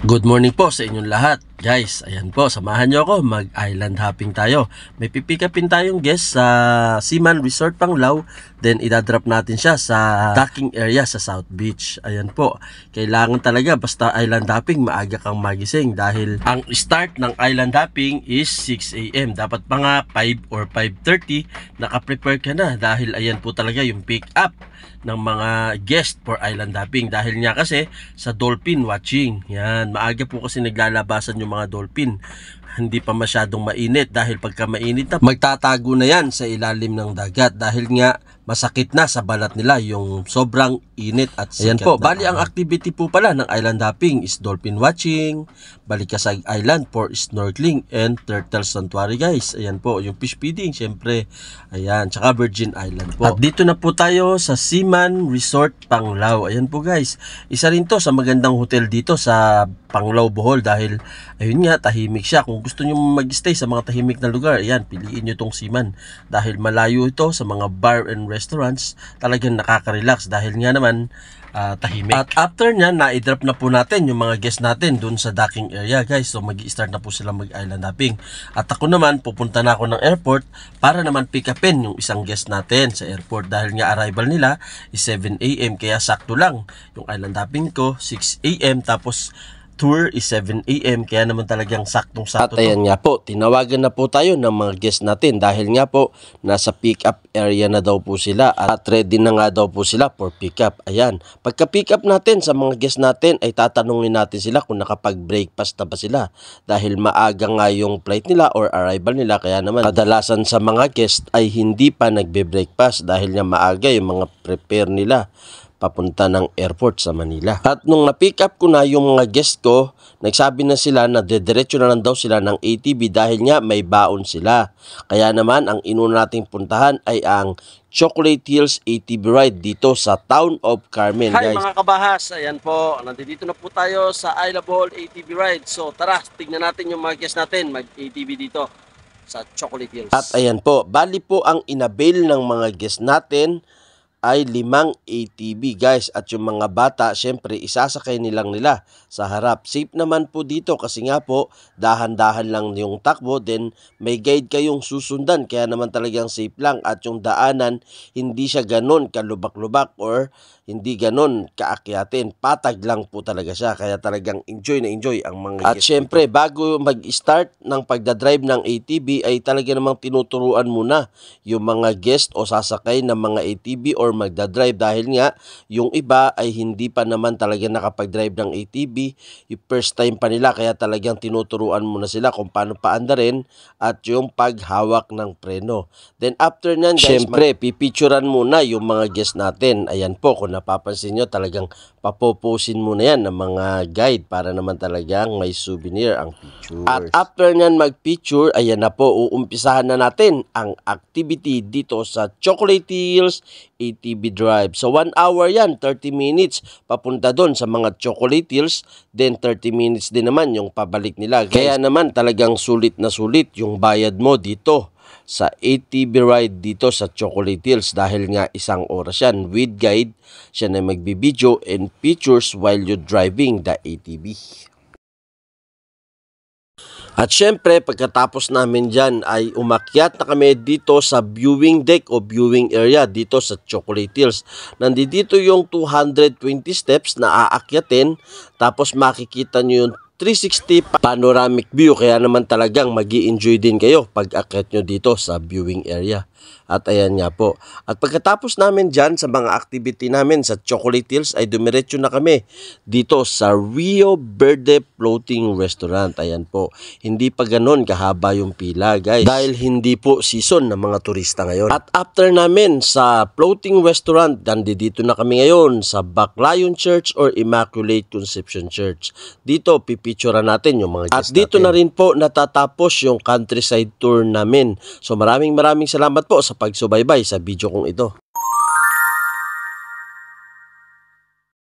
Good morning po sa inyong lahat. Guys, ayan po, samahan nyo ako, mag-island hopping tayo. May pipikapin tayong guest sa Seaman Resort Panglao. Then idadrop natin siya sa docking area sa South Beach. Ayan po, kailangan talaga basta island hopping, maaga kang magising. Dahil ang start ng island hopping is 6 AM. Dapat pa nga 5 or 5:30, nakaprepare ka na. Dahil ayan po talaga yung pick up ng mga guest for island hopping. Dahil nga kasi sa dolphin watching. Yan, maaga po kasi naglalabasan yung mga dolphin. Hindi pa masyadong mainit dahil pagka mainit na, magtatago na yan sa ilalim ng dagat dahil nga masakit na sa balat nila yung sobrang init at sikat. Ayan po, bali ang activity po pala ng island hopping is dolphin watching, Balikasag Island for snorkeling and turtle sanctuary guys. Ayan po, yung fish feeding syempre. Ayan, tsaka Virgin Island po. At dito na po tayo sa Seaman Resort Panglao. Ayan po guys, isa rin to sa magandang hotel dito sa Panglao, Bohol dahil ayun nga, tahimik siya. Kung gusto nyo mag-stay sa mga tahimik na lugar, ayan, piliin nyo tong Seaman dahil malayo ito sa mga bar and restaurants. Talagang nakaka-relax dahil nga naman tahimik. At after nyan, na-drop na po natin yung mga guests natin dun sa docking area guys. So mag-i-start na po sila mag-island hopping. At ako naman, pupunta na ako ng airport para naman pick upin yung isang guest natin sa airport. Dahil nga arrival nila is 7 AM. Kaya sakto lang yung island hopping ko 6 AM tapos tour is 7 AM, kaya naman talagang saktong-sakto. At ayan nga po, tinawagan na po tayo ng mga guests natin dahil nga po nasa pick-up area na daw po sila at ready na nga daw po sila for pick-up. Ayan, pagka pick-up natin sa mga guests natin ay tatanungin natin sila kung nakapag-breakfast na ba sila dahil maaga nga yung flight nila or arrival nila, kaya naman kadalasan sa mga guests ay hindi pa nagbe-breakfast dahil nga maaga yung mga prepare nila papunta ng airport sa Manila. At nung na-pick up ko na yung mga guest ko, nagsabi na sila na dediretso na lang daw sila ng ATV dahil nga may baon sila. Kaya naman ang inuna nating puntahan ay ang Chocolate Hills ATV ride dito sa Town of Carmen. Hi guys, mga kabahas, ayan po, nandito na po tayo sa Isla Bohol ATV ride. So tara, tignan natin yung mga guest natin mag-ATV dito sa Chocolate Hills. At ayan po, bali po ang inabail ng mga guest natin ay 5 ATV guys, at yung mga bata syempre isasakay nilang nila sa harap. Safe naman po dito kasi nga po dahan-dahan lang yung takbo, then may guide kayong susundan kaya naman talagang safe lang, at yung daanan hindi siya ganon kalubak-lubak or hindi ganon kaakyatin, patag lang po talaga siya, kaya talagang enjoy na enjoy ang mga at syempre bago mag-start ng pagdadrive ng ATV ay talaga namang tinuturuan muna yung mga guest o sasakay ng mga ATV or magdadrive dahil nga yung iba ay hindi pa naman talaga nakapag-drive ng ATV, yung first time pa nila, kaya talagang tinuturuan muna sila kung paano paandarin at yung paghawak ng preno. Then after nan guys, syempre pipicturan muna yung mga guest natin. Ayan po, kung napapansin nyo talagang papoposin muna yan ng mga guide para naman talagang may souvenir ang pictures. At after nyan mag-picture, ayan na po, uumpisahan na natin ang activity dito sa Chocolate Hills ATV Drive. So 1 hour yan, 30 minutes papunta doon sa mga Chocolate Hills, then 30 minutes din naman yung pabalik nila guys. Kaya naman talagang sulit na sulit yung bayad mo dito sa ATV ride dito sa Chocolate Hills dahil nga 1 oras yan with guide, siya na magbibideo and pictures while you're driving the ATV. At syempre, pagkatapos namin dyan ay umakyat na kami dito sa viewing deck o viewing area dito sa Chocolate Hills. Nandito yung 220 steps na aakyatin, tapos makikita nyo yung 360 panoramic view, kaya naman talagang magi-enjoy din kayo pag akyat nyo dito sa viewing area. At ayan nga po. At pagkatapos namin dyan sa mga activity namin sa Chocolate Hills ay dumiretso na kami dito sa Rio Verde Floating Restaurant. Ayan po. Hindi pa ganon kahaba yung pila guys dahil hindi po season ng mga turista ngayon. At after namin sa floating restaurant, nandito na kami ngayon sa Baclayon Church or Immaculate Conception Church. Dito pipicturean natin yung mga guests natin. At dito na rin po natatapos yung countryside tour namin. So maraming salamat po sa pagsubaybay sa video kong ito.